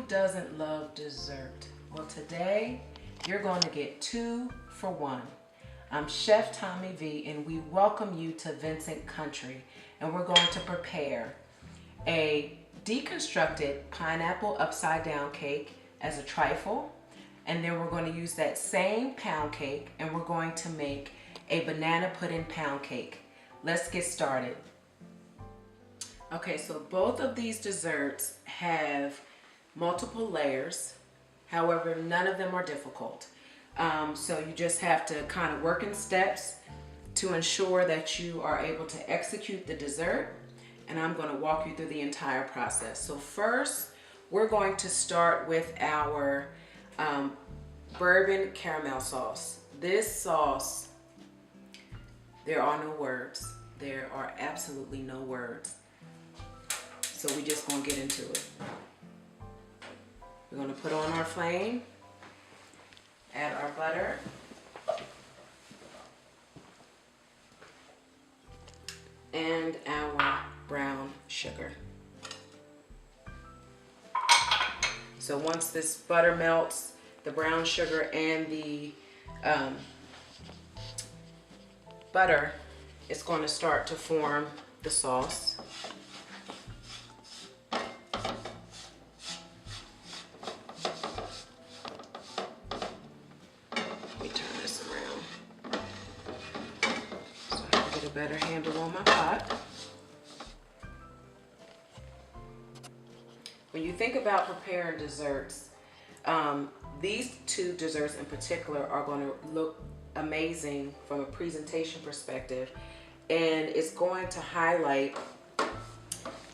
doesn't love dessert? Well, today you're going to get 2 for 1. I'm Chef Tommi V, and we welcome you to Vincent Country, and we're going to prepare a deconstructed pineapple upside down cake as a trifle, and then we're going to use that same pound cake and we're going to make a banana pudding pound cake. Let's get started. Okay, so both of these desserts have multiple layers. However, none of them are difficult. So you just have to kind of work in steps to ensure that you are able to execute the dessert. And I'm going to walk you through the entire process. So first, we're going to start with our bourbon caramel sauce. This sauce, there are no words. There are absolutely no words. So we just gonna get into it. We're gonna put on our flame, add our butter, and our brown sugar. So once this butter melts, the brown sugar and the butter is going to start to form the sauce. Better handle on my pot. When you think about preparing desserts, these 2 desserts in particular are going to look amazing from a presentation perspective, and it's going to highlight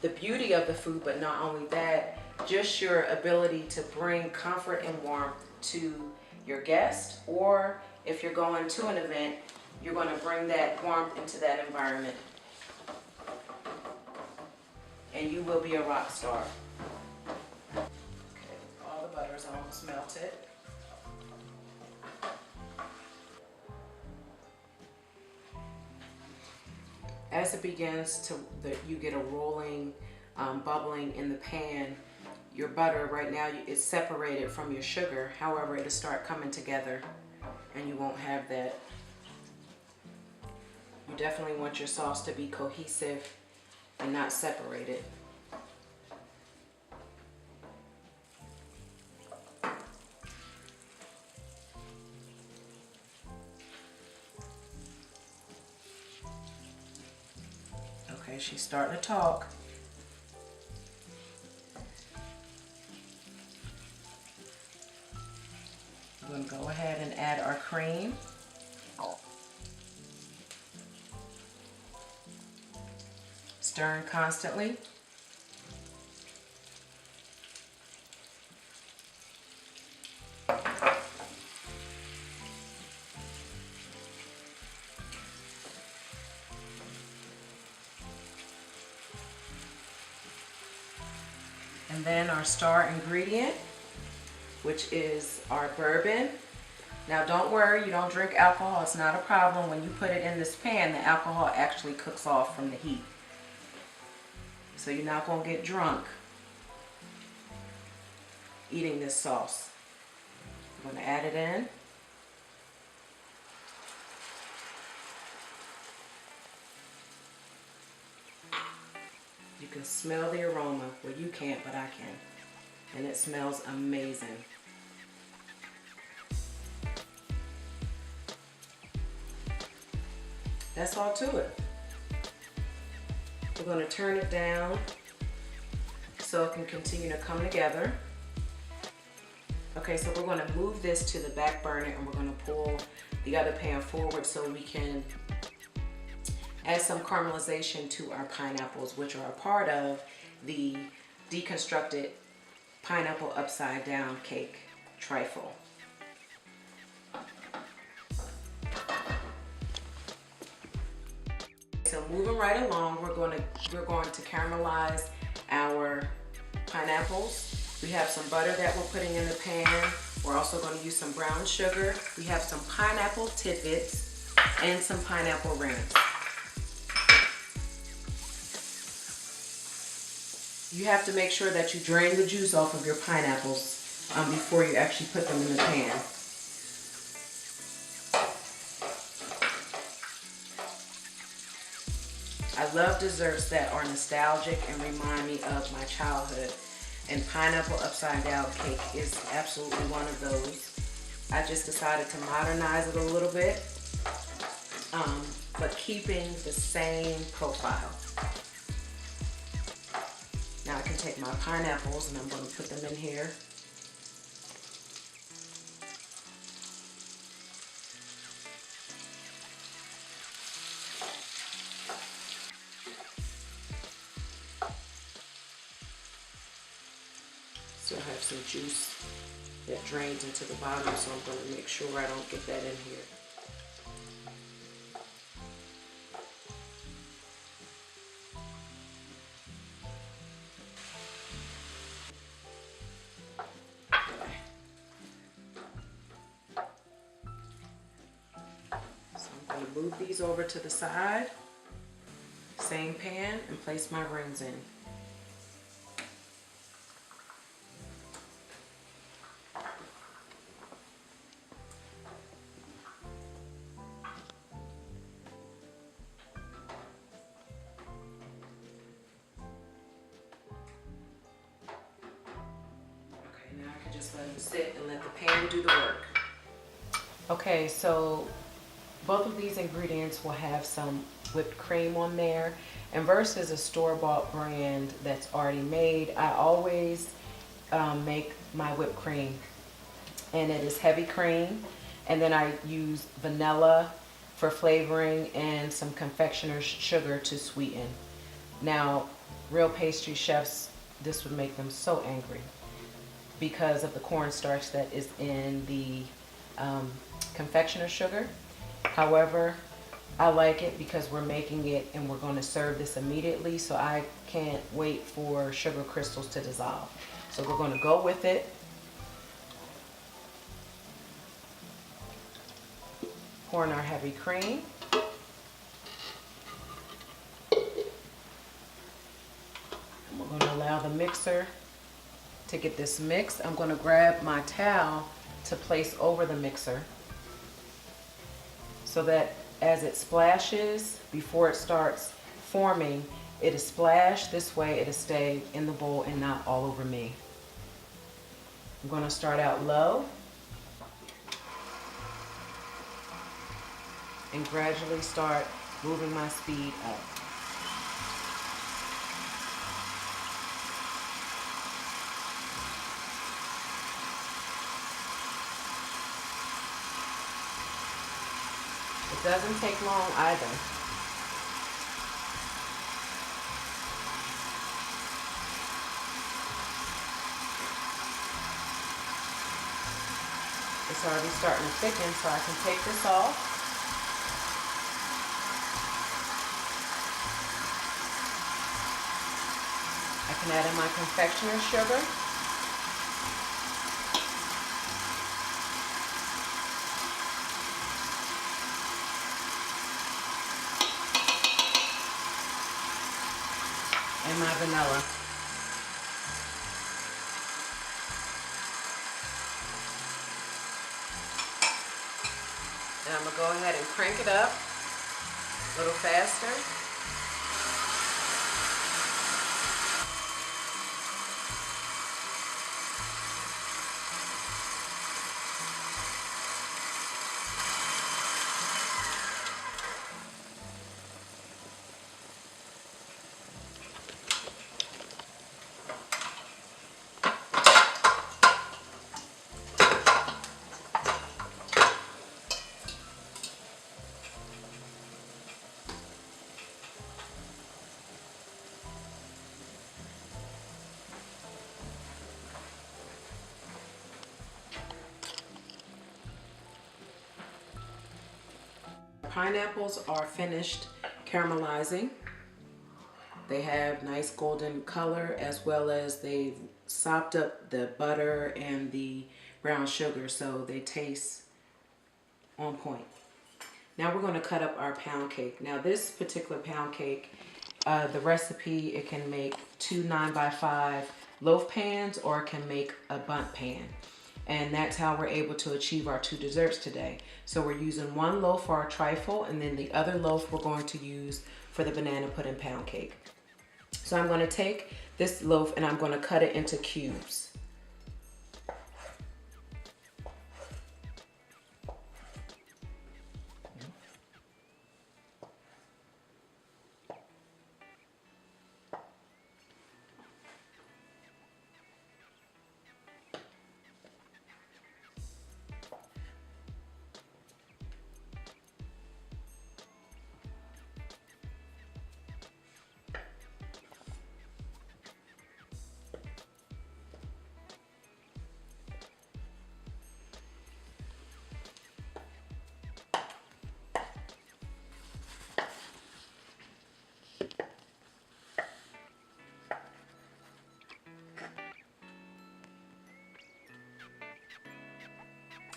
the beauty of the food, but not only that, just your ability to bring comfort and warmth to your guests, or if you're going to an event, you're going to bring that warmth into that environment, and you will be a rock star. Okay, all the butter is almost melted. As it begins to, you get a rolling, bubbling in the pan, your butter right now is separated from your sugar. However, it'll start coming together, and you won't have that. You definitely want your sauce to be cohesive and not separated. Okay, she's starting to talk. I'm going to go ahead and add our cream. Stirring constantly. And then our star ingredient, which is our bourbon. Now don't worry, you don't drink alcohol, it's not a problem. When you put it in this pan, the alcohol actually cooks off from the heat. So you're not going to get drunk eating this sauce. I'm going to add it in. You can smell the aroma. Well, you can't, but I can. And it smells amazing. That's all to it. We're going to turn it down so it can continue to come together. Okay, so we're going to move this to the back burner, and we're going to pull the other pan forward so we can add some caramelization to our pineapples, which are a part of the deconstructed pineapple upside down cake trifle. So moving right along, we're going to caramelize our pineapples. We have some butter that we're putting in the pan. We're also going to use some brown sugar. We have some pineapple tidbits and some pineapple rings. You have to make sure that you drain the juice off of your pineapples before you actually put them in the pan. I love desserts that are nostalgic and remind me of my childhood. And pineapple upside down cake is absolutely one of those. I just decided to modernize it a little bit, but keeping the same profile. Now I can take my pineapples and I'm going to put them in here. Still have some juice that drains into the bottom, so I'm going to make sure I don't get that in here. So I'm going to move these over to the side, same pan, and place my rings in. Now I can just let them sit and let the pan do the work. Okay, so both of these ingredients will have some whipped cream on there. And versus a store-bought brand that's already made, I always make my whipped cream. And it is heavy cream. And then I use vanilla for flavoring and some confectioner's sugar to sweeten. Now, real pastry chefs, this would make them so angry, because of the cornstarch that is in the confectioner sugar. However, I like it because we're making it and we're going to serve this immediately, so I can't wait for sugar crystals to dissolve. So we're going to go with it. Pour in our heavy cream. And we're going to allow the mixer to get this mixed. I'm going to grab my towel to place over the mixer so that as it splashes, before it starts forming, it is splashed this way, it'll stay in the bowl and not all over me. I'm going to start out low and gradually start moving my speed up. It doesn't take long either. It's already starting to thicken, so I can take this off. I can add in my confectioner's sugar. And my vanilla. And I'm going to go ahead and crank it up a little faster. Pineapples are finished caramelizing. They have nice golden color, as well as they've sopped up the butter and the brown sugar, so they taste on point. Now we're going to cut up our pound cake. Now this particular pound cake the recipe, it can make 2 9x5 loaf pans, or it can make a bundt pan. And that's how we're able to achieve our 2 desserts today. So we're using 1 loaf for our trifle, and then the other loaf we're going to use for the banana pudding pound cake. So I'm going to take this loaf and I'm going to cut it into cubes.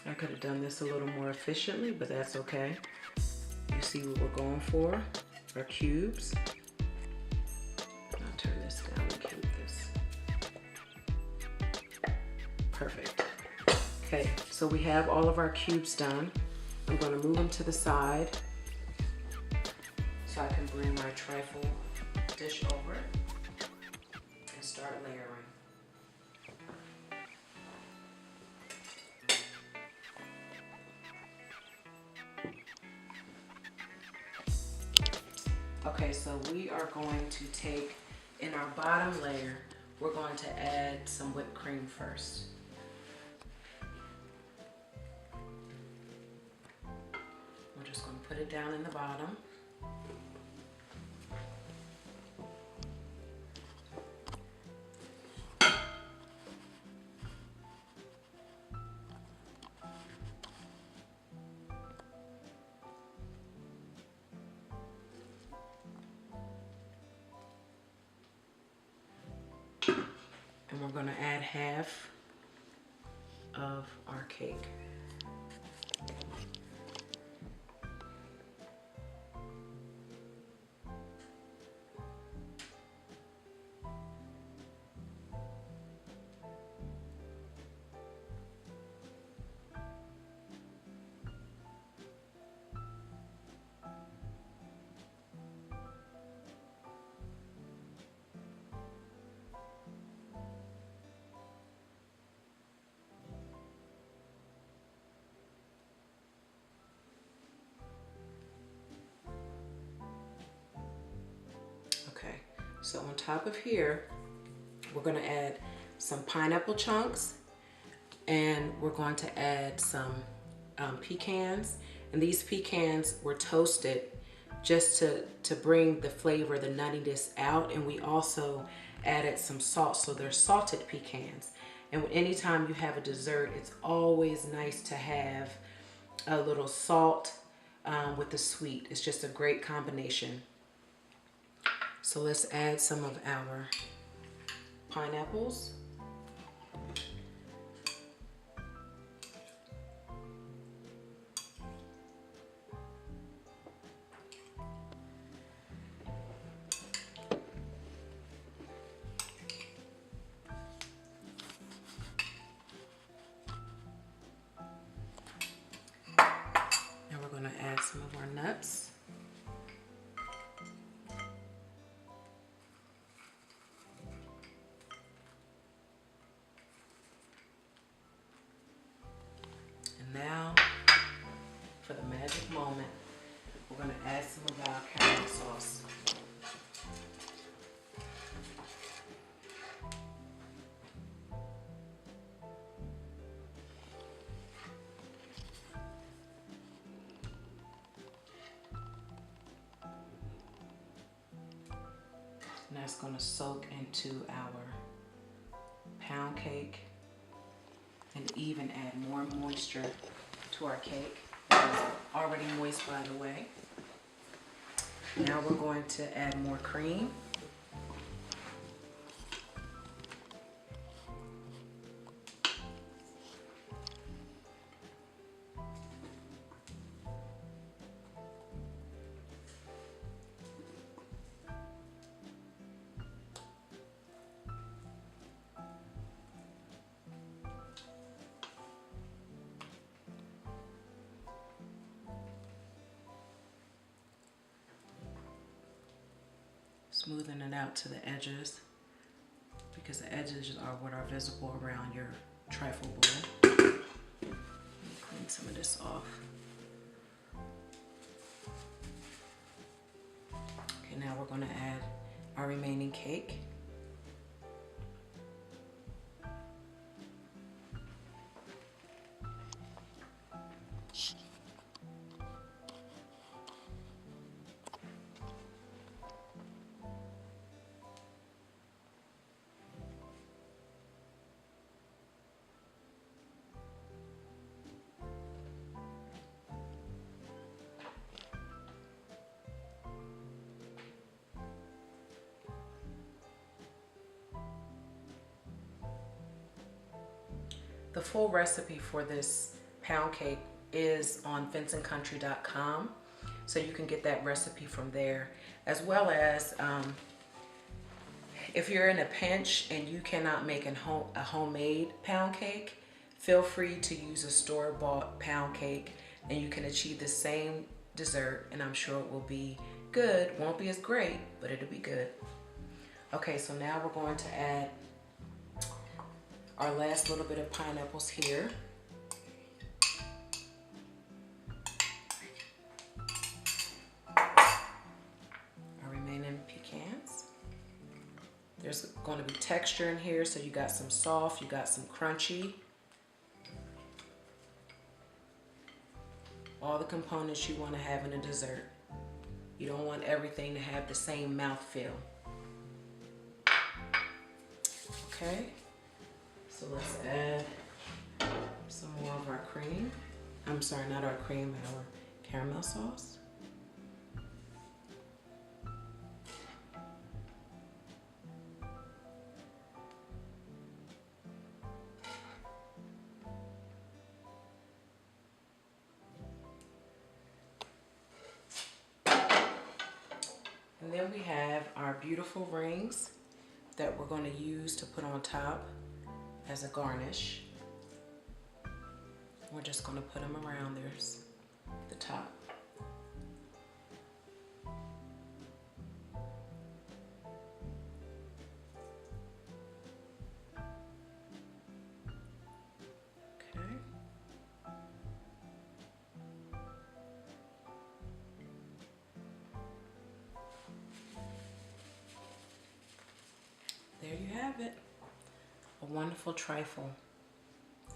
I could have done this a little more efficiently, but that's okay. You see what we're going for, our cubes. I'll turn this down and cube this. Perfect. Okay, so we have all of our cubes done. I'm going to move them to the side so I can bring my trifle dish over and start layering. Okay, so we are going to take, in our bottom layer, we're going to add some whipped cream first. We're just going to put it down in the bottom. And we're going to add half of our cake. Okay, so on top of here, we're going to add some pineapple chunks, and we're going to add some pecans. And these pecans were toasted just to bring the flavor, the nuttiness out. And we also added some salt, so they're salted pecans. And anytime you have a dessert, it's always nice to have a little salt with the sweet. It's just a great combination. So let's add some of our pineapples. Now we're going to add some of our nuts. Now, for the magic moment, we're going to add some of our caramel sauce. And that's going to soak into our pound cake and even add more moisture to our cake. It's already moist, by the way. Now we're going to add more cream. Smoothing it out to the edges, because the edges are what are visible around your trifle bowl. Let me clean some of this off. Okay, now we're going to add our remaining cake. The full recipe for this pound cake is on vincentcountry.com, so you can get that recipe from there, as well as if you're in a pinch and you cannot make a homemade pound cake, feel free to use a store-bought pound cake and you can achieve the same dessert, and I'm sure it will be good. Won't be as great, but it'll be good. Okay, so now we're going to add our last little bit of pineapples here. Our remaining pecans. There's going to be texture in here, so you got some soft, you got some crunchy. All the components you want to have in a dessert. You don't want everything to have the same mouthfeel. Okay. So let's add some more of our cream. I'm sorry, not our cream, but our caramel sauce. And then we have our beautiful rings that we're going to use to put on top as a garnish. We're just going to put them around the top. Okay. There you have it. A wonderful trifle.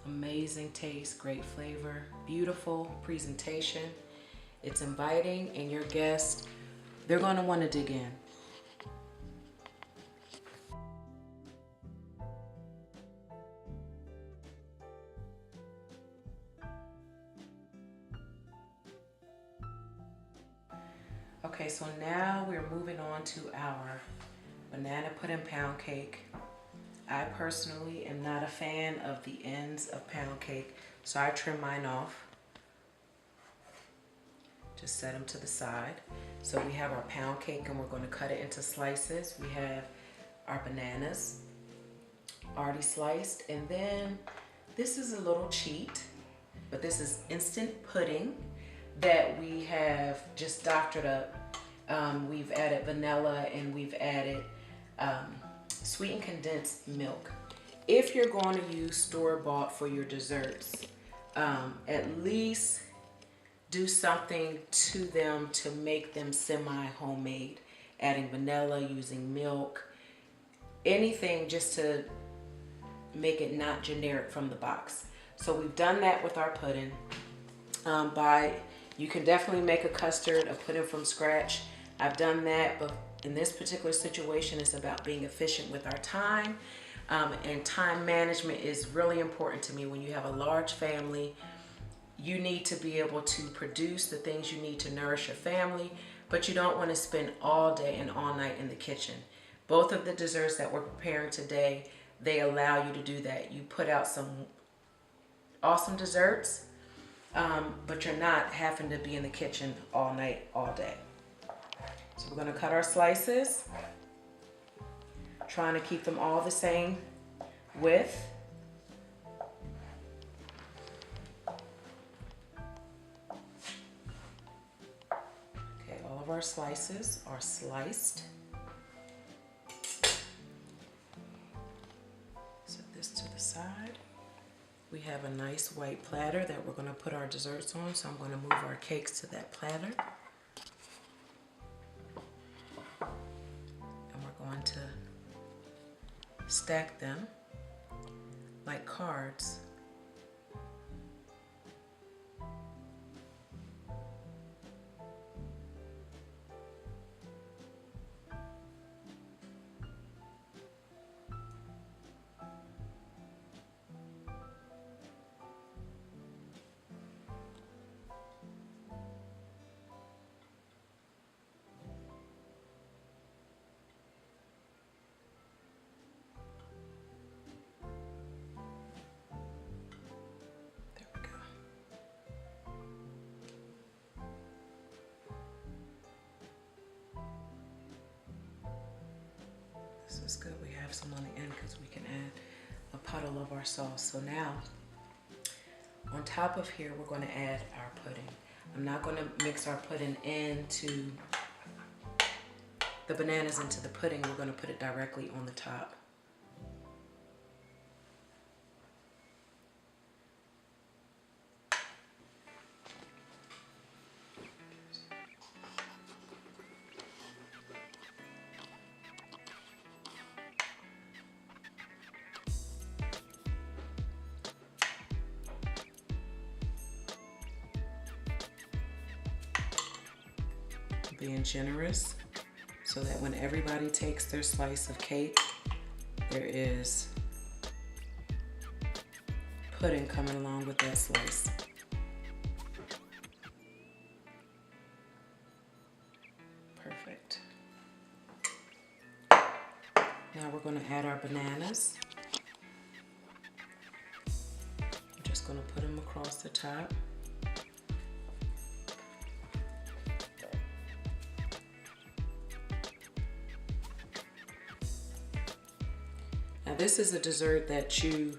Amazing taste, great flavor, beautiful presentation. It's inviting, and your guests, they're going to want to dig in. Okay, so now we're moving on to our banana pudding pound cake. I personally am not a fan of the ends of pound cake, so I trim mine off. Just set them to the side. So we have our pound cake and we're going to cut it into slices. We have our bananas already sliced, and then this is a little cheat, but this is instant pudding that we have just doctored up. We've added vanilla and we've added sweetened condensed milk. If you're going to use store-bought for your desserts, at least do something to them to make them semi-homemade. Adding vanilla, using milk, anything just to make it not generic from the box. So we've done that with our pudding. You can definitely make a custard, a pudding from scratch. I've done that, but in this particular situation, it's about being efficient with our time. And time management is really important to me. When you have a large family, you need to be able to produce the things you need to nourish your family, but you don't want to spend all day and all night in the kitchen. Both of the desserts that we're preparing today, they allow you to do that. You put out some awesome desserts, but you're not having to be in the kitchen all night, all day. So we're going to cut our slices, trying to keep them all the same width. Okay, all of our slices are sliced. this to the side. We have a nice white platter that we're going to put our desserts on, so I'm going to move our cakes to that platter. And we're going to stack them like cards. This is good. We have some on the end because we can add a puddle of our sauce. So now, on top of here, we're going to add our pudding. I'm not going to mix our pudding into the bananas into the pudding. We're going to put it directly on the top. Being generous so that when everybody takes their slice of cake, there is pudding coming along with that slice. Perfect. Now we're going to add our bananas. I'm just going to put them across the top. Now this is a dessert that you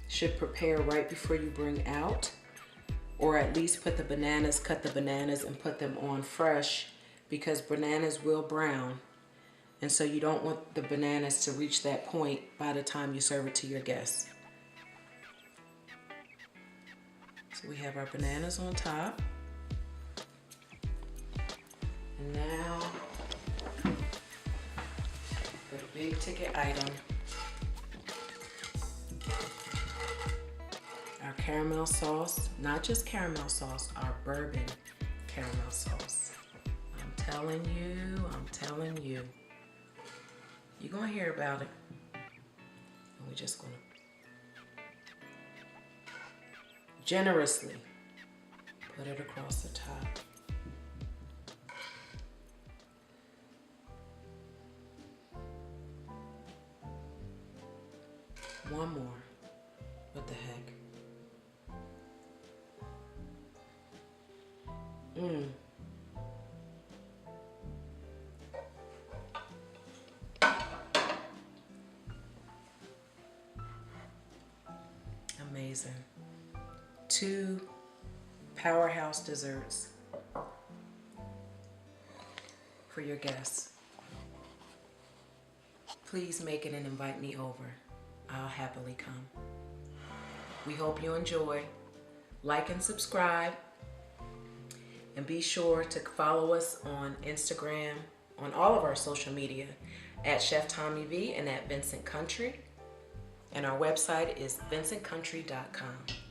should prepare right before you bring out, or at least cut the bananas and put them on fresh, because bananas will brown, and so you don't want the bananas to reach that point by the time you serve it to your guests. So we have our bananas on top, and now the big ticket item, our caramel sauce. Not just caramel sauce, our bourbon caramel sauce. I'm telling you, you're gonna hear about it. And we're just gonna generously put it across the top. One more. What the heck? Amazing. 2 powerhouse desserts for your guests. Please make it and invite me over. I'll happily come. We hope you enjoy. Like and subscribe. And be sure to follow us on Instagram, on all of our social media, at Chef Tommi V and at Vincent Country. And our website is vincentcountry.com.